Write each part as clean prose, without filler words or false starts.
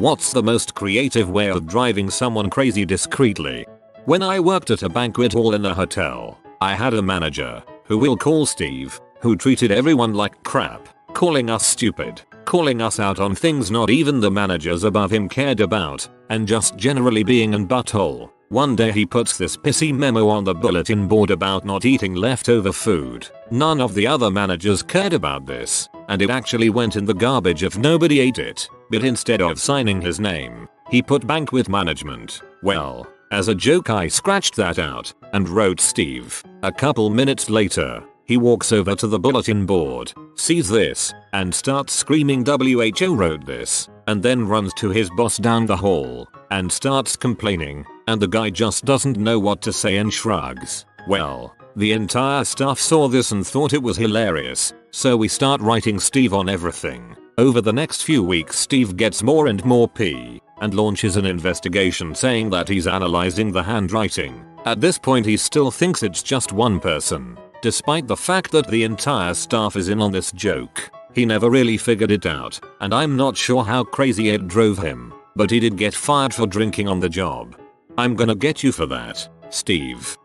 What's the most creative way of driving someone crazy discreetly? When I worked at a banquet hall in a hotel, I had a manager, who we'll call Steve, who treated everyone like crap, calling us stupid, calling us out on things not even the managers above him cared about, and just generally being an butthole. One day he puts this pissy memo on the bulletin board about not eating leftover food. None of the other managers cared about this, and it actually went in the garbage if nobody ate it. But instead of signing his name, he put banquet management. Well, as a joke I scratched that out and wrote Steve. A couple minutes later, he walks over to the bulletin board, sees this, and starts screaming WHO wrote this, and then runs to his boss down the hall and starts complaining, and the guy just doesn't know what to say and shrugs. Well, the entire staff saw this and thought it was hilarious, so we start writing Steve on everything. Over the next few weeks Steve gets more and more pee, and launches an investigation saying that he's analyzing the handwriting. At this point he still thinks it's just one person, despite the fact that the entire staff is in on this joke. He never really figured it out, and I'm not sure how crazy it drove him, but he did get fired for drinking on the job. I'm gonna get you for that, Steve.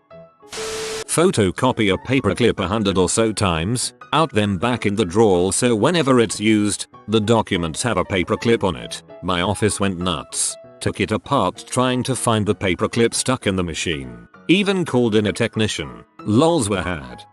Photocopy a paperclip 100 or so times, out them back in the drawer so whenever it's used, the documents have a paperclip on it. My office went nuts. Took it apart trying to find the paperclip stuck in the machine. Even called in a technician. Lols were had.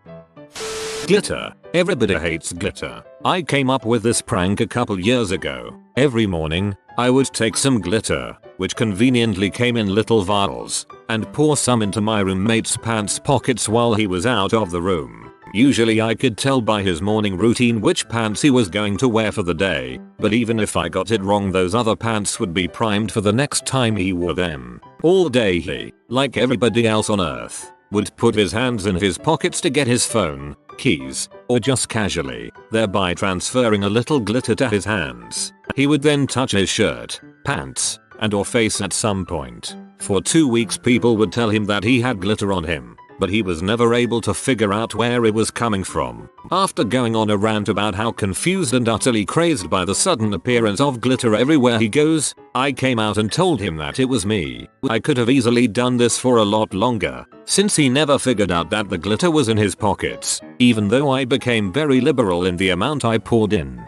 Glitter. Everybody hates glitter. I came up with this prank a couple years ago. Every morning, I would take some glitter, which conveniently came in little vials, and pour some into my roommate's pants pockets while he was out of the room. Usually I could tell by his morning routine which pants he was going to wear for the day, but even if I got it wrong those other pants would be primed for the next time he wore them. All day he, like everybody else on earth, would put his hands in his pockets to get his phone, keys, or just casually, thereby transferring a little glitter to his hands. He would then touch his shirt, pants, and or face at some point. For 2 weeks people would tell him that he had glitter on him, but he was never able to figure out where it was coming from. After going on a rant about how confused and utterly crazed by the sudden appearance of glitter everywhere he goes, I came out and told him that it was me. I could have easily done this for a lot longer, since he never figured out that the glitter was in his pockets, even though I became very liberal in the amount I poured in.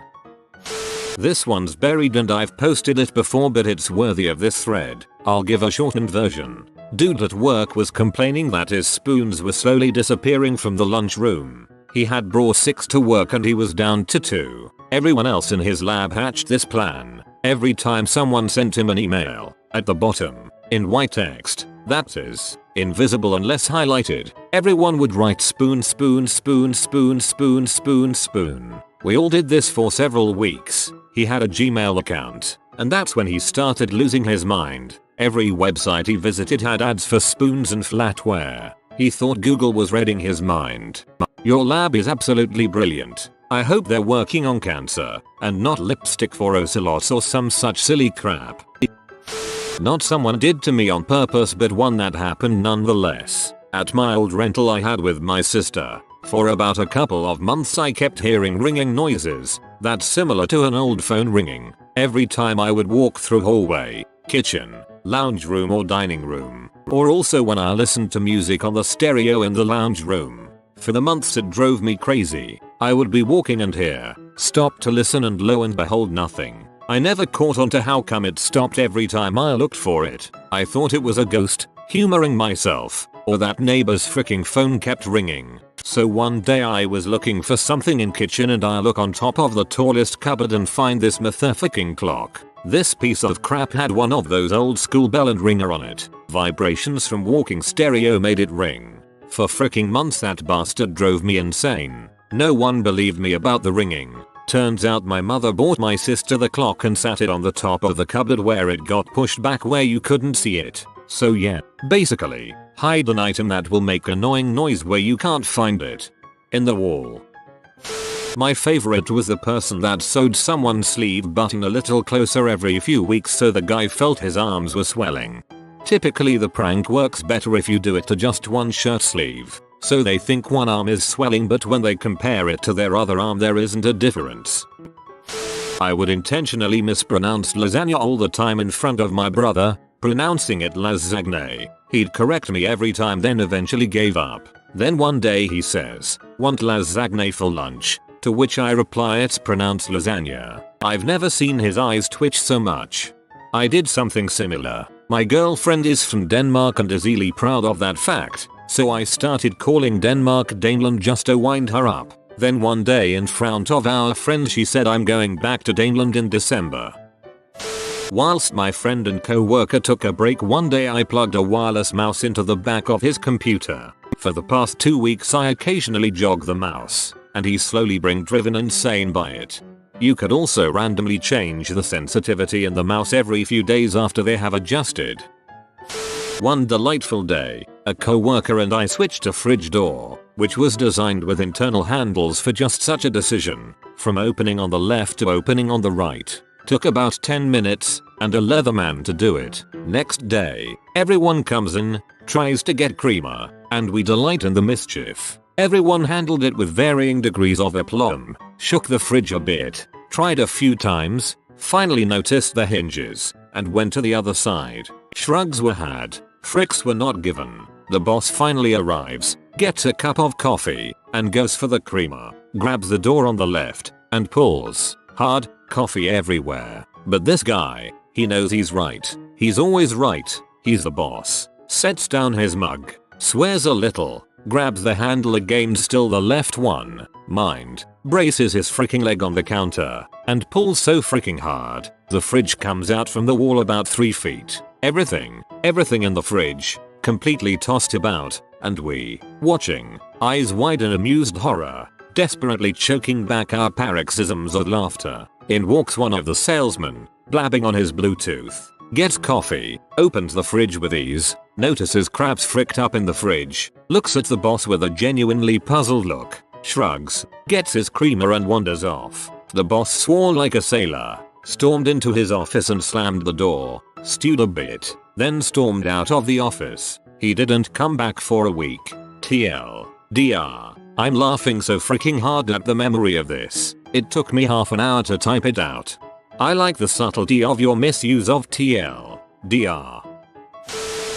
This one's buried and I've posted it before but it's worthy of this thread. I'll give a shortened version. Dude at work was complaining that his spoons were slowly disappearing from the lunchroom. He had brought 6 to work and he was down to 2. Everyone else in his lab hatched this plan. Every time someone sent him an email, at the bottom, in white text, that is, invisible unless highlighted, everyone would write spoon spoon spoon spoon spoon spoon spoon. We all did this for several weeks. He had a Gmail account, and that's when he started losing his mind. Every website he visited had ads for spoons and flatware. He thought Google was reading his mind. Your lab is absolutely brilliant. I hope they're working on cancer, and not lipstick for ocelots or some such silly crap. Not someone did to me on purpose but one that happened nonetheless. At my old rental I had with my sister, for about a couple of months I kept hearing ringing noises, that's similar to an old phone ringing, every time I would walk through hallway, kitchen, lounge room or dining room, or also when I listened to music on the stereo in the lounge room. For the months it drove me crazy. I would be walking and hear, stop to listen and lo and behold nothing. I never caught on to how come it stopped every time I looked for it. I thought it was a ghost, humoring myself, or that neighbor's freaking phone kept ringing. So one day I was looking for something in kitchen and I look on top of the tallest cupboard and find this motherfucking clock. This piece of crap had one of those old school bell and ringer on it. Vibrations from walking stereo made it ring. For freaking months that bastard drove me insane. No one believed me about the ringing. Turns out my mother bought my sister the clock and sat it on the top of the cupboard where it got pushed back where you couldn't see it. So yeah, basically, hide an item that will make annoying noise where you can't find it. In the wall. My favorite was the person that sewed someone's sleeve button a little closer every few weeks so the guy felt his arms were swelling. Typically the prank works better if you do it to just one shirt sleeve, so they think one arm is swelling but when they compare it to their other arm there isn't a difference. I would intentionally mispronounce lasagna all the time in front of my brother, pronouncing it lasagne. He'd correct me every time, then eventually gave up. Then one day he says, "Want lasagne for lunch?" To which I reply, "It's pronounced lasagna." I've never seen his eyes twitch so much. I did something similar. My girlfriend is from Denmark and is really proud of that fact, so I started calling Denmark Daneland just to wind her up. Then one day in front of our friends she said, "I'm going back to Daneland in December." Whilst my friend and co-worker took a break one day, I plugged a wireless mouse into the back of his computer. For the past 2 weeks I occasionally jog the mouse, and he's slowly being driven insane by it. You could also randomly change the sensitivity in the mouse every few days after they have adjusted. One delightful day, a co-worker and I switched a fridge door, which was designed with internal handles for just such a decision, from opening on the left to opening on the right. Took about 10 minutes, and a Leatherman to do it. Next day, everyone comes in, tries to get creamer, and we delight in the mischief. Everyone handled it with varying degrees of aplomb, shook the fridge a bit, tried a few times, finally noticed the hinges, and went to the other side. Shrugs were had, fricks were not given. The boss finally arrives, gets a cup of coffee, and goes for the creamer, grabs the door on the left, and pulls hard. Coffee everywhere. But this guy, he knows he's right. He's always right. He's the boss. Sets down his mug, swears a little, grabs the handle again, still the left one, mind, braces his freaking leg on the counter, and pulls so freaking hard, the fridge comes out from the wall about 3 feet. Everything in the fridge, completely tossed about, and we, watching, eyes wide in amused horror, desperately choking back our paroxysms of laughter. In walks one of the salesmen, blabbing on his Bluetooth, gets coffee, opens the fridge with ease, notices crabs fricked up in the fridge, looks at the boss with a genuinely puzzled look, shrugs, gets his creamer and wanders off. The boss swore like a sailor, stormed into his office and slammed the door, stewed a bit, then stormed out of the office. He didn't come back for a week. TLDR. I'm laughing so freaking hard at the memory of this. It took me half an hour to type it out. I like the subtlety of your misuse of TLDR.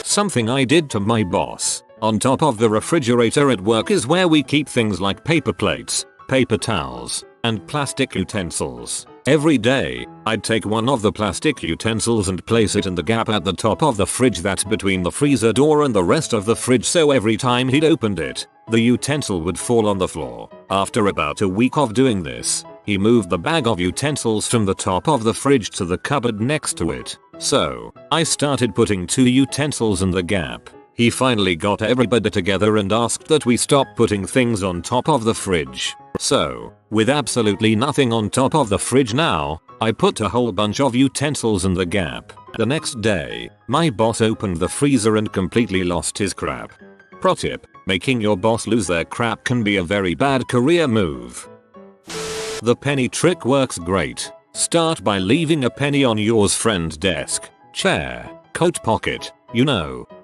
Something I did to my boss. On top of the refrigerator at work is where we keep things like paper plates, paper towels, and plastic utensils. Every day, I'd take one of the plastic utensils and place it in the gap at the top of the fridge that's between the freezer door and the rest of the fridge, so every time he'd opened it, the utensil would fall on the floor. After about a week of doing this, he moved the bag of utensils from the top of the fridge to the cupboard next to it. So, I started putting 2 utensils in the gap. He finally got everybody together and asked that we stop putting things on top of the fridge. So, with absolutely nothing on top of the fridge now, I put a whole bunch of utensils in the gap. The next day, my boss opened the freezer and completely lost his crap. Pro tip: making your boss lose their crap can be a very bad career move. The penny trick works great. Start by leaving a penny on your friend's desk, chair, coat pocket,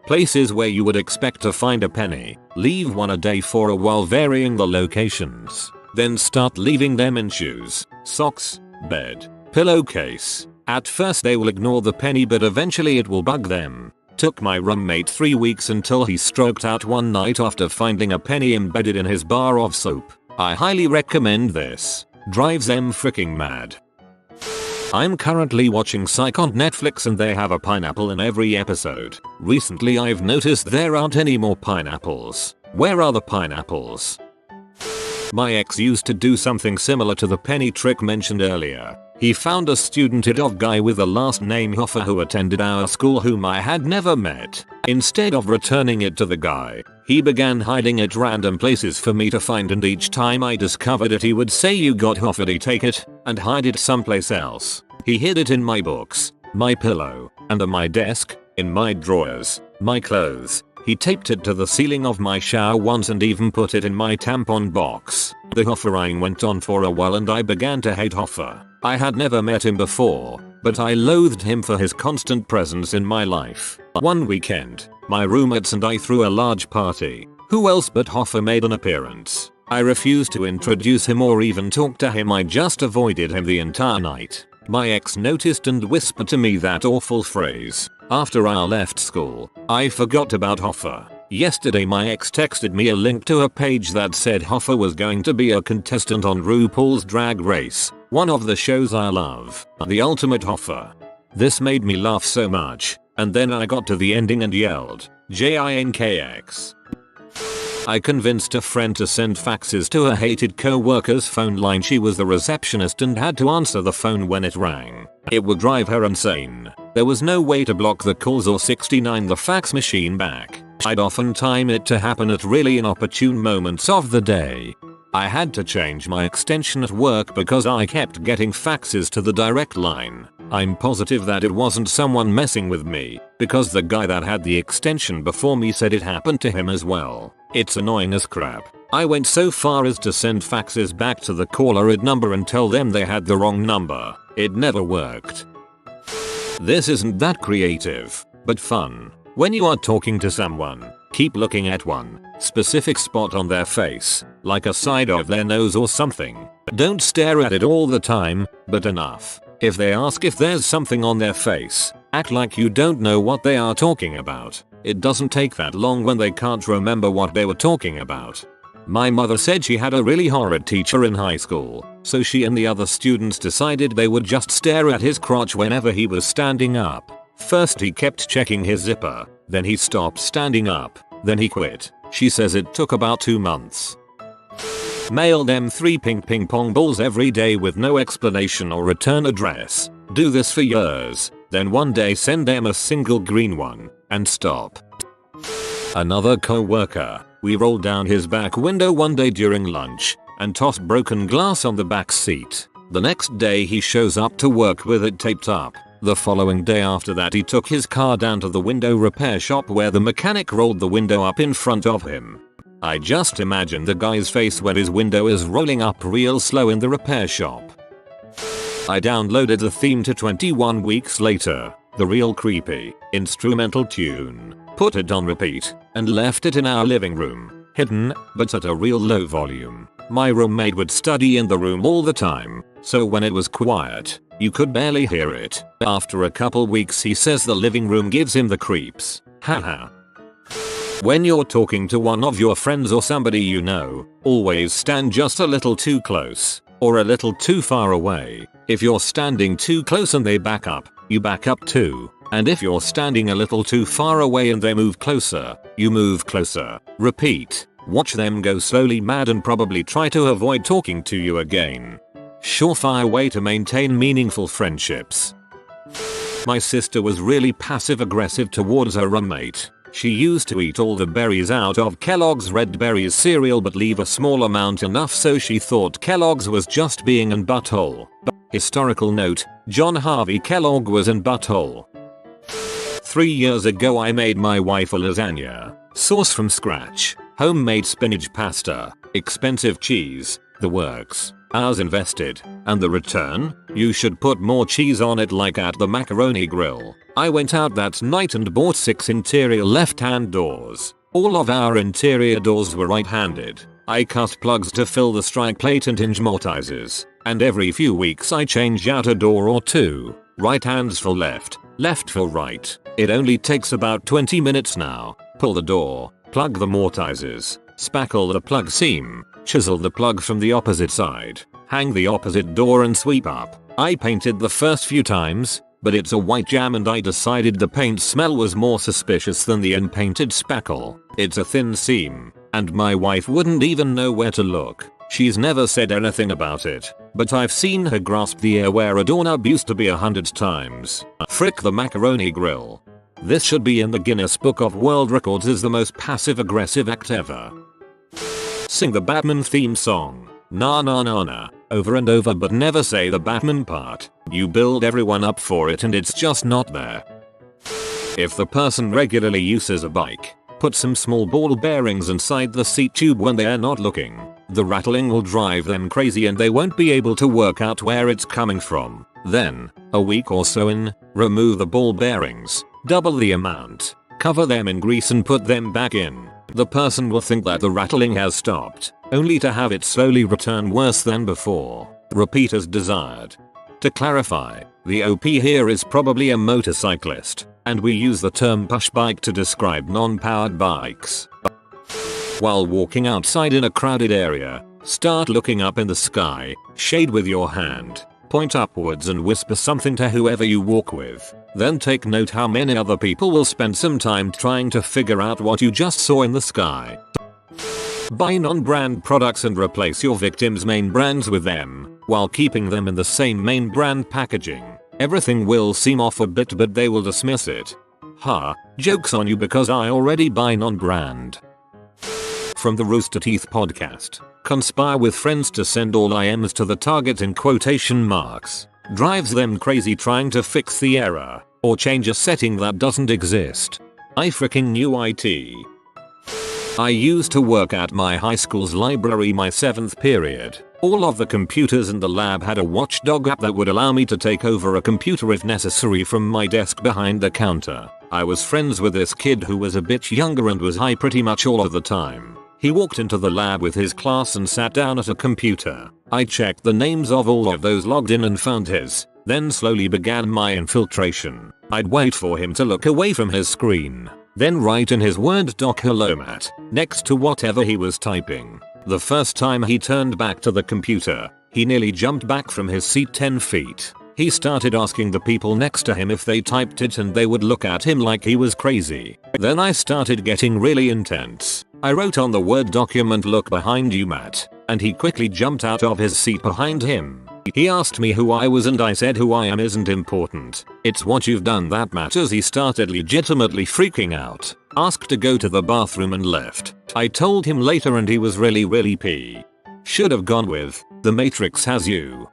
places where you would expect to find a penny. Leave one a day for a while, varying the locations. Then start leaving them in shoes, socks, bed, pillowcase. At first they will ignore the penny, but eventually it will bug them. Took my roommate 3 weeks until he stroked out one night after finding a penny embedded in his bar of soap. I highly recommend this. Drives them freaking mad. I'm currently watching Psych on Netflix and they have a pineapple in every episode. Recently I've noticed there aren't any more pineapples. Where are the pineapples? My ex used to do something similar to the penny trick mentioned earlier. He found a student of guy with the last name Hoffer who attended our school whom I had never met. Instead of returning it to the guy, he began hiding it random places for me to find, and each time I discovered it he would say, "You got Hoffer, take it," and hide it someplace else. He hid it in my books, my pillow, under my desk, in my drawers, my clothes. He taped it to the ceiling of my shower once and even put it in my tampon box. The Hoffering went on for a while and I began to hate Hoffer. I had never met him before, but I loathed him for his constant presence in my life. One weekend, my roommates and I threw a large party. Who else but Hoffer made an appearance? I refused to introduce him or even talk to him. I just avoided him the entire night. My ex noticed and whispered to me that awful phrase. After I left school, I forgot about Hoffer. Yesterday my ex texted me a link to a page that said Hoffer was going to be a contestant on RuPaul's Drag Race, one of the shows I love, The Ultimate Hoffer. This made me laugh so much, and then I got to the ending and yelled, JINKX. I convinced a friend to send faxes to her hated co-worker's phone line. She was the receptionist and had to answer the phone when it rang. It would drive her insane. There was no way to block the calls or 69 the fax machine back. I'd often time it to happen at really inopportune moments of the day. I had to change my extension at work because I kept getting faxes to the direct line. I'm positive that it wasn't someone messing with me, because the guy that had the extension before me said it happened to him as well. It's annoying as crap. I went so far as to send faxes back to the caller ID number and tell them they had the wrong number. It never worked. This isn't that creative, but fun. When you are talking to someone, keep looking at one specific spot on their face, like a side of their nose or something. Don't stare at it all the time, but enough. If they ask if there's something on their face, act like you don't know what they are talking about. It doesn't take that long when they can't remember what they were talking about. My mother said she had a really horrid teacher in high school, so she and the other students decided they would just stare at his crotch whenever he was standing up. First he kept checking his zipper, then he stopped standing up, then he quit. She says it took about 2 months. Mail them 3 ping pong balls every day with no explanation or return address. Do this for years, then one day send them a single green one, and stop. Another co-worker, we rolled down his back window one day during lunch, and tossed broken glass on the back seat. The next day he shows up to work with it taped up. The following day after that he took his car down to the window repair shop where the mechanic rolled the window up in front of him. I just imagine the guy's face when his window is rolling up real slow in the repair shop. I downloaded the theme to 21 Weeks Later, the real creepy instrumental tune, put it on repeat, and left it in our living room, hidden, but at a real low volume. My roommate would study in the room all the time, so when it was quiet, you could barely hear it. After a couple weeks he says the living room gives him the creeps. Haha. When you're talking to one of your friends or somebody you know, always stand just a little too close, or a little too far away. If you're standing too close and they back up, you back up too. And if you're standing a little too far away and they move closer, you move closer. Repeat. Watch them go slowly mad and probably try to avoid talking to you again. Surefire way to maintain meaningful friendships. My sister was really passive aggressive towards her roommate. She used to eat all the berries out of Kellogg's Red Berries cereal but leave a small amount enough so she thought Kellogg's was just being an butthole. Historical note, John Harvey Kellogg was an butthole. 3 years ago I made my wife a lasagna. Sauce from scratch, homemade spinach pasta, expensive cheese, the works. Hours invested, and the return? You should put more cheese on it like at the macaroni grill. I went out that night and bought 6 interior left-hand doors. All of our interior doors were right-handed. I cut plugs to fill the strike plate and hinge mortises, and every few weeks I change out a door or two. Right hands for left, left for right. It only takes about 20 minutes now. Pull the door, plug the mortises, spackle the plug seam, chisel the plug from the opposite side, hang the opposite door and sweep up. I painted the first few times, but it's a white jam and I decided the paint smell was more suspicious than the unpainted spackle. It's a thin seam, and my wife wouldn't even know where to look. She's never said anything about it, but I've seen her grasp the air where a doorknob used to be 100 times. Frick the macaroni grill. This should be in the Guinness Book of World Records as the most passive-aggressive act ever. Sing the Batman theme song, na na na na, over and over but never say the Batman part. You build everyone up for it and it's just not there. If the person regularly uses a bike, put some small ball bearings inside the seat tube when they are not looking. The rattling will drive them crazy and they won't be able to work out where it's coming from. Then, a week or so in, remove the ball bearings, double the amount, cover them in grease and put them back in. The person will think that the rattling has stopped, only to have it slowly return worse than before. Repeat as desired. To clarify, the OP here is probably a motorcyclist, and we use the term push bike to describe non-powered bikes. While walking outside in a crowded area, start looking up in the sky, shade with your hand, point upwards and whisper something to whoever you walk with. Then take note how many other people will spend some time trying to figure out what you just saw in the sky. Buy non-brand products and replace your victim's main brands with them, while keeping them in the same main brand packaging. Everything will seem off a bit, but they will dismiss it. Joke's on you because I already buy non-brand. From the Rooster Teeth podcast. Conspire with friends to send all IMs to the target in quotation marks. Drives them crazy trying to fix the error, or change a setting that doesn't exist. I freaking knew IT. I used to work at my high school's library my 7th period. All of the computers in the lab had a watchdog app that would allow me to take over a computer if necessary from my desk behind the counter. I was friends with this kid who was a bit younger and was high pretty much all of the time. He walked into the lab with his class and sat down at a computer. I checked the names of all of those logged in and found his, then slowly began my infiltration. I'd wait for him to look away from his screen, then write in his Word doc "Hello Matt" next to whatever he was typing. The first time he turned back to the computer, he nearly jumped back from his seat 10 feet. He started asking the people next to him if they typed it, and they would look at him like he was crazy. Then I started getting really intense. I wrote on the Word document "Look behind you Matt," and he quickly jumped out of his seat behind him. He asked me who I was and I said who I am isn't important. It's what you've done that matters. He started legitimately freaking out, asked to go to the bathroom and left. I told him later and he was really pissed. Should have gone with, "The Matrix has you."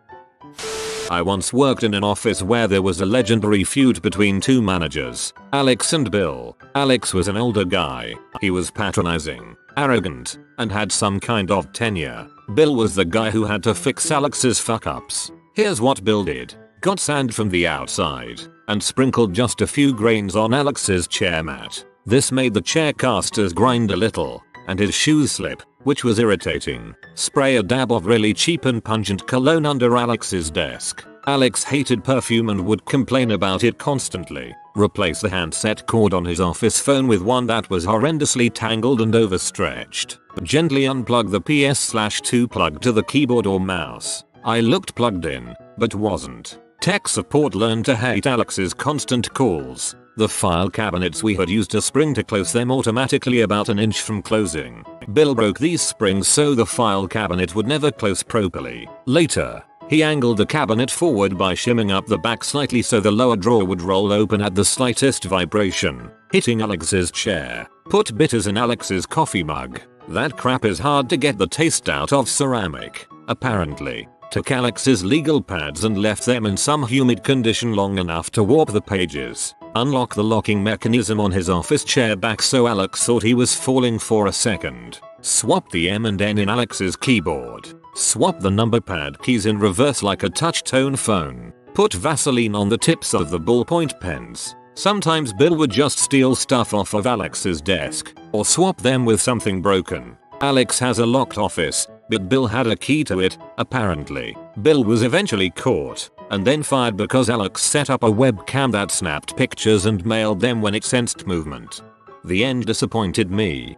I once worked in an office where there was a legendary feud between two managers, Alex and Bill. Alex was an older guy. He was patronizing, arrogant, and had some kind of tenure. Bill was the guy who had to fix Alex's fuck-ups. Here's what Bill did. Got sand from the outside and sprinkled just a few grains on Alex's chair mat. This made the chair casters grind a little and his shoes slip, which was irritating. Spray a dab of really cheap and pungent cologne under Alex's desk. Alex hated perfume and would complain about it constantly. Replace the handset cord on his office phone with one that was horrendously tangled and overstretched. Gently unplug the PS/2 plug to the keyboard or mouse. I looked plugged in, but wasn't. Tech support learned to hate Alex's constant calls. The file cabinets we had used a spring to close them automatically about an inch from closing. Bill broke these springs so the file cabinet would never close properly. Later, he angled the cabinet forward by shimming up the back slightly so the lower drawer would roll open at the slightest vibration, hitting Alex's chair. Put bitters in Alex's coffee mug. That crap is hard to get the taste out of ceramic, apparently. Took Alex's legal pads and left them in some humid condition long enough to warp the pages. Unlock the locking mechanism on his office chair back so Alex thought he was falling for a second. Swap the M and N in Alex's keyboard. Swap the number pad keys in reverse like a touch-tone phone. Put Vaseline on the tips of the ballpoint pens. Sometimes Bill would just steal stuff off of Alex's desk, or swap them with something broken. Alex has a locked office, but Bill had a key to it, apparently. Bill was eventually caught, and then fired because Alex set up a webcam that snapped pictures and mailed them when it sensed movement. The end disappointed me.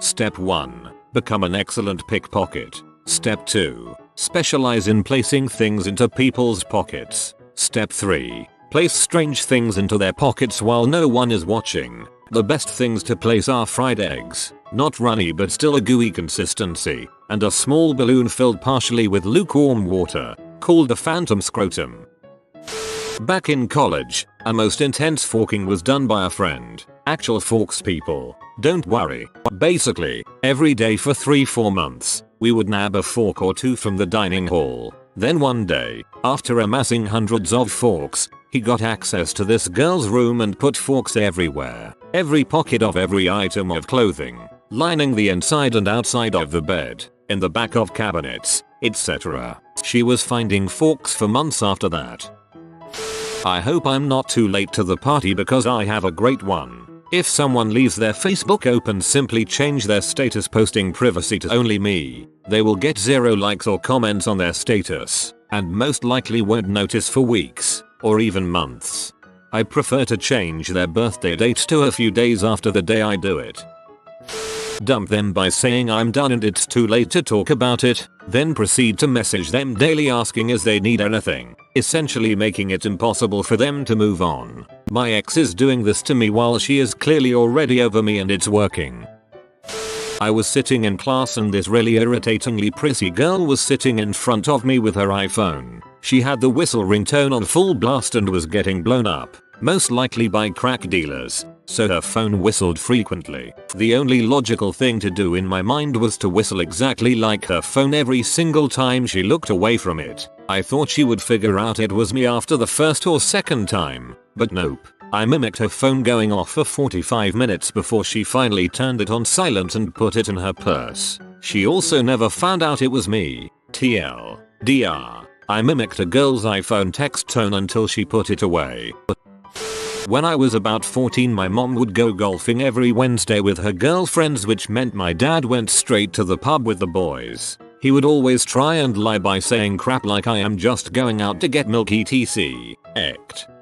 Step 1. Become an excellent pickpocket. Step 2. Specialize in placing things into people's pockets. Step 3. Place strange things into their pockets while no one is watching. The best things to place are fried eggs, not runny but still a gooey consistency, and a small balloon filled partially with lukewarm water, called a phantom scrotum. Back in college, a most intense forking was done by a friend. Actual forks people, don't worry. Basically, every day for 3-4 months, we would nab a fork or two from the dining hall. Then one day, after amassing hundreds of forks, he got access to this girl's room and put forks everywhere. Every pocket of every item of clothing, lining the inside and outside of the bed, in the back of cabinets, etc. She was finding forks for months after that. I hope I'm not too late to the party because I have a great one. If someone leaves their Facebook open, simply change their status posting privacy to only me. They will get 0 likes or comments on their status, and most likely won't notice for weeks, or even months. I prefer to change their birthday date to a few days after the day I do it. Dump them by saying I'm done and it's too late to talk about it, then proceed to message them daily asking as they need anything, essentially making it impossible for them to move on. My ex is doing this to me while she is clearly already over me and it's working. I was sitting in class and this really irritatingly pretty girl was sitting in front of me with her iPhone. She had the whistle ringtone on full blast and was getting blown up, most likely by crack dealers, so her phone whistled frequently. The only logical thing to do in my mind was to whistle exactly like her phone every single time she looked away from it. I thought she would figure out it was me after the first or second time, but nope. I mimicked her phone going off for 45 minutes before she finally turned it on silent and put it in her purse. She also never found out it was me. TLDR. I mimicked a girl's iPhone text tone until she put it away. When I was about 14, my mom would go golfing every Wednesday with her girlfriends, which meant my dad went straight to the pub with the boys. He would always try and lie by saying crap like I am just going out to get milk etc.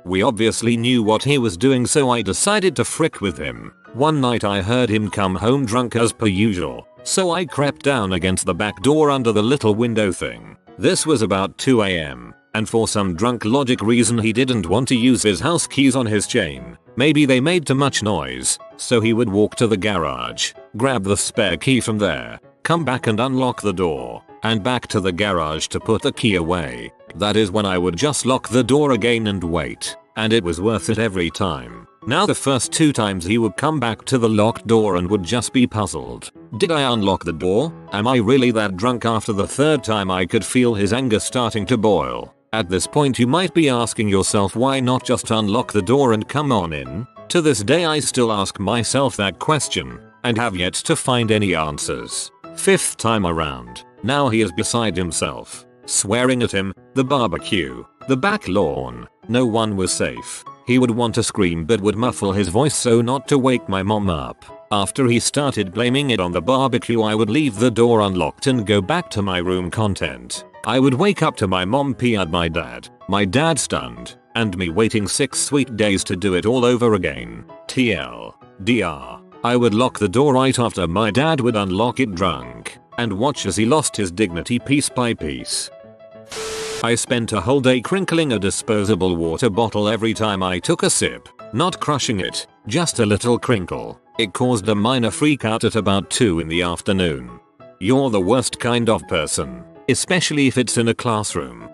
We obviously knew what he was doing, so I decided to frick with him. One night I heard him come home drunk as per usual, so I crept down against the back door under the little window thing. This was about 2 AM, and for some drunk logic reason he didn't want to use his house keys on his chain. Maybe they made too much noise, so he would walk to the garage, grab the spare key from there, come back and unlock the door, and back to the garage to put the key away. That is when I would just lock the door again and wait, and it was worth it every time. Now the first 2 times he would come back to the locked door and would just be puzzled. Did I unlock the door? Am I really that drunk? After the 3rd time I could feel his anger starting to boil. At this point you might be asking yourself, why not just unlock the door and come on in? To this day I still ask myself that question, and have yet to find any answers. 5th time around, now he is beside himself, swearing at him, the barbecue, the back lawn. No one was safe. He would want to scream but would muffle his voice so not to wake my mom up. After he started blaming it on the barbecue, I would leave the door unlocked and go back to my room content. I would wake up to my mom pee at my dad stunned, and me waiting 6 sweet days to do it all over again. TLDR. I would lock the door right after my dad would unlock it drunk, and watch as he lost his dignity piece by piece. I spent a whole day crinkling a disposable water bottle every time I took a sip, not crushing it, just a little crinkle. It caused a minor freak out at about 2 in the afternoon. You're the worst kind of person, especially if it's in a classroom.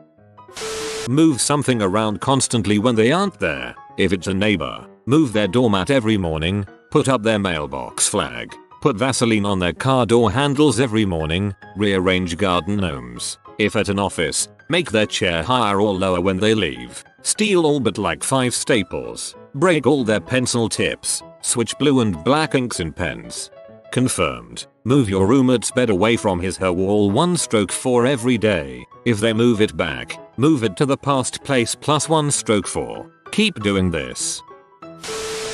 Move something around constantly when they aren't there. If it's a neighbor, move their doormat every morning, put up their mailbox flag, put Vaseline on their car door handles every morning, rearrange garden gnomes. If at an office, make their chair higher or lower when they leave, steal all but like 5 staples, break all their pencil tips, switch blue and black inks in pens. Confirmed. Move your roommate's bed away from his/her wall 1/4 every day. If they move it back, move it to the past place plus 1/4. Keep doing this.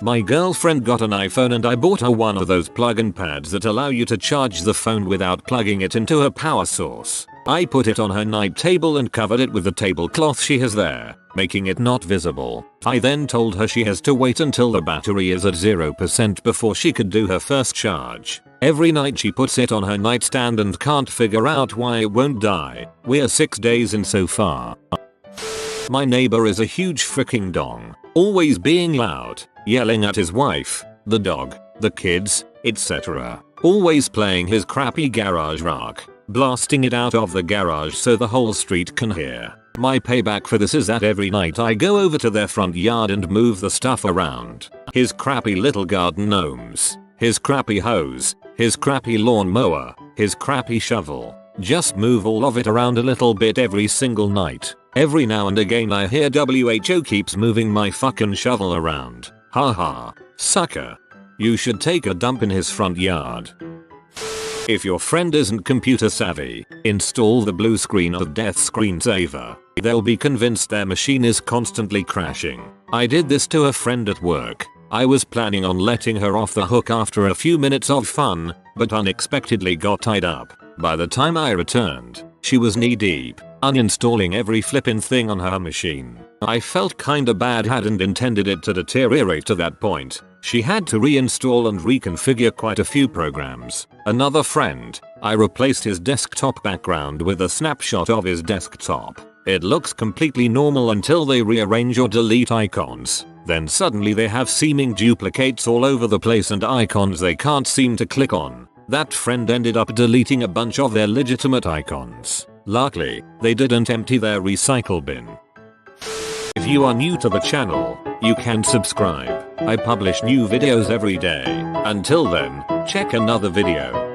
My girlfriend got an iPhone and I bought her one of those plug-in pads that allow you to charge the phone without plugging it into a power source. I put it on her night table and covered it with the tablecloth she has there, making it not visible. I then told her she has to wait until the battery is at 0% before she could do her first charge. Every night she puts it on her nightstand and can't figure out why it won't die. We're 6 days in so far. My neighbor is a huge freaking dong, always being loud, yelling at his wife, the dog, the kids, etc. Always playing his crappy garage rock, blasting it out of the garage so the whole street can hear. My payback for this is that every night I go over to their front yard and move the stuff around. His crappy little garden gnomes, his crappy hose, his crappy lawn mower, his crappy shovel. Just move all of it around a little bit every single night. Every now and again I hear WHO keeps moving my fucking shovel around. Haha, sucker. You should take a dump in his front yard. If your friend isn't computer savvy, install the blue screen of death screensaver. They'll be convinced their machine is constantly crashing. I did this to a friend at work. I was planning on letting her off the hook after a few minutes of fun, but unexpectedly got tied up. By the time I returned, she was knee deep, uninstalling every flippin' thing on her machine. I felt kinda bad, hadn't intended it to deteriorate to that point. She had to reinstall and reconfigure quite a few programs. Another friend, I replaced his desktop background with a snapshot of his desktop. It looks completely normal until they rearrange or delete icons. Then suddenly they have seeming duplicates all over the place and icons they can't seem to click on. That friend ended up deleting a bunch of their legitimate icons. Luckily, they didn't empty their recycle bin. If you are new to the channel, you can subscribe. I publish new videos every day. Until then, check another video.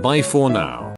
Bye for now.